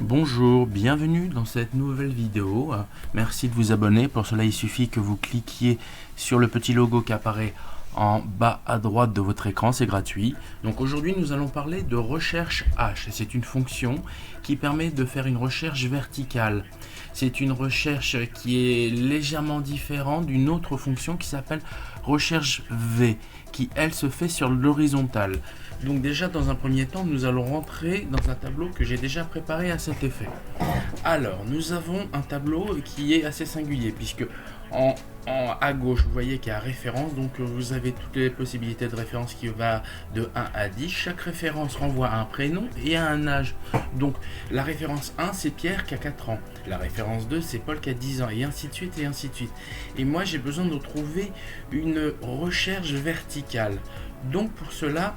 Bonjour, bienvenue dans cette nouvelle vidéo. Merci de vous abonner. Pour cela, il suffit que vous cliquiez sur le petit logo qui apparaît en bas à droite de votre écran, c'est gratuit. Donc aujourd'hui, nous allons parler de recherche H. C'est une fonction qui permet de faire une recherche verticale. C'est une recherche qui est légèrement différente d'une autre fonction qui s'appelle recherche V, qui elle se fait sur l'horizontale. Donc déjà dans un premier temps, nous allons rentrer dans un tableau que j'ai déjà préparé à cet effet. Alors, nous avons un tableau qui est assez singulier, puisque à gauche, vous voyez qu'il y a référence, donc vous avez toutes les possibilités de référence qui va de 1 à 10. Chaque référence renvoie à un prénom et à un âge. Donc, la référence 1, c'est Pierre qui a 4 ans. La référence 2, c'est Paul qui a 10 ans, et ainsi de suite, et ainsi de suite. Et moi, j'ai besoin de trouver une recherche verticale. Donc, pour cela,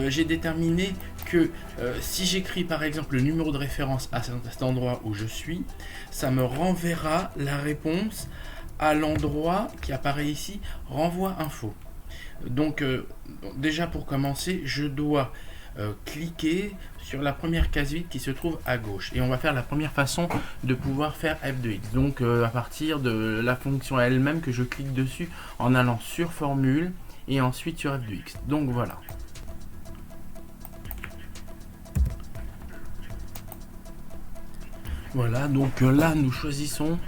j'ai déterminé que si j'écris par exemple le numéro de référence à cet endroit où je suis, ça me renverra la réponse à l'endroit qui apparaît ici, renvoie info. Donc déjà pour commencer, je dois cliquer sur la première case vide qui se trouve à gauche. Et on va faire la première façon de pouvoir faire f de x. Donc à partir de la fonction elle-même que je clique dessus en allant sur formule et ensuite sur f de x. Donc voilà. Voilà, donc là nous choisissons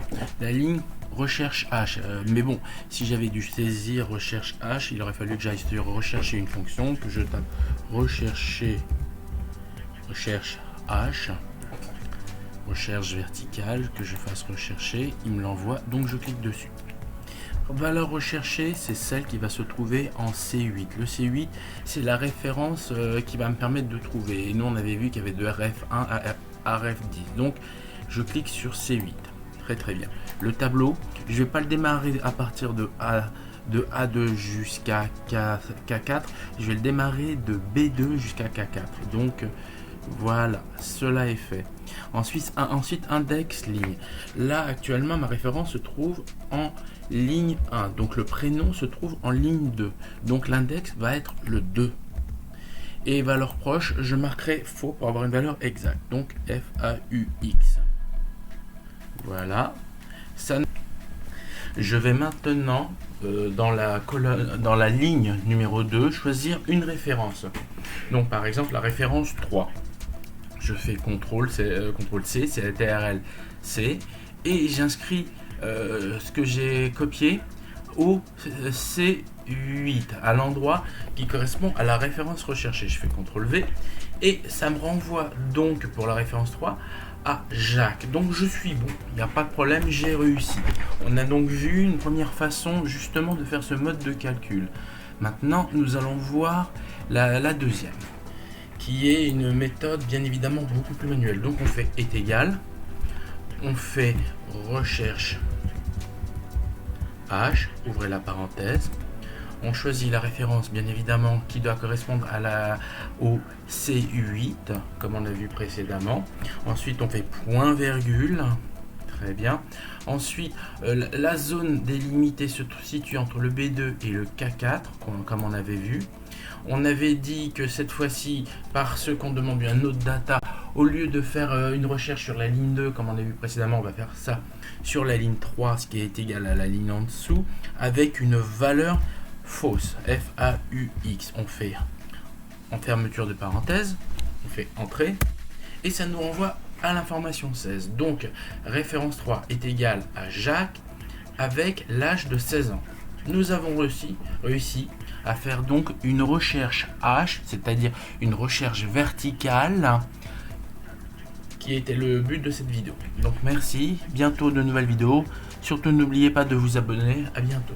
la ligne recherche H. Mais bon, si j'avais dû saisir recherche H, il aurait fallu que j'aille sur rechercher une fonction, que je tape rechercher recherche H, recherche verticale, que je fasse rechercher, il me l'envoie, donc je clique dessus. Valeur recherchée, c'est celle qui va se trouver en C8. Le C8, c'est la référence qui va me permettre de trouver. Et nous, on avait vu qu'il y avait de RF1 à RF10. Donc, je clique sur C8. Très bien. Le tableau, je ne vais pas le démarrer à partir de A2 jusqu'à K4. Je vais le démarrer de B2 jusqu'à K4. Donc, voilà, cela est fait. Ensuite, index ligne. Là, actuellement, ma référence se trouve en ligne 1. Donc, le prénom se trouve en ligne 2. Donc, l'index va être le 2. Et valeur proche, je marquerai faux pour avoir une valeur exacte. Donc, FAUX. Voilà. Ça... Je vais maintenant, dans la ligne numéro 2, choisir une référence. Donc, par exemple, la référence 3. Je fais CTRL-C, c'est TRL-C, et j'inscris ce que j'ai copié au C8, à l'endroit qui correspond à la référence recherchée. Je fais CTRL-V, et ça me renvoie donc pour la référence 3 à Jacques. Donc je suis bon, il n'y a pas de problème, j'ai réussi. On a donc vu une première façon justement de faire ce mode de calcul. Maintenant, nous allons voir la deuxième, qui est une méthode bien évidemment beaucoup plus manuelle. Donc on fait est égal, on fait recherche H, ouvrez la parenthèse, on choisit la référence bien évidemment qui doit correspondre au C8 comme on a vu précédemment. Ensuite on fait point virgule, très bien. Ensuite la zone délimitée se situe entre le B2 et le K4 comme on avait vu. On avait dit que cette fois-ci, parce qu'on demande un autre data, au lieu de faire une recherche sur la ligne 2, comme on a vu précédemment, on va faire ça sur la ligne 3, ce qui est égal à la ligne en dessous, avec une valeur fausse, FAUX. On fait en fermeture de parenthèse, on fait entrée, et ça nous renvoie à l'information 16. Donc, référence 3 est égale à Jacques, avec l'âge de 16 ans. Nous avons réussi à faire donc une recherche H, c'est-à-dire une recherche verticale, qui était le but de cette vidéo. Donc merci, bientôt de nouvelles vidéos. Surtout n'oubliez pas de vous abonner, à bientôt.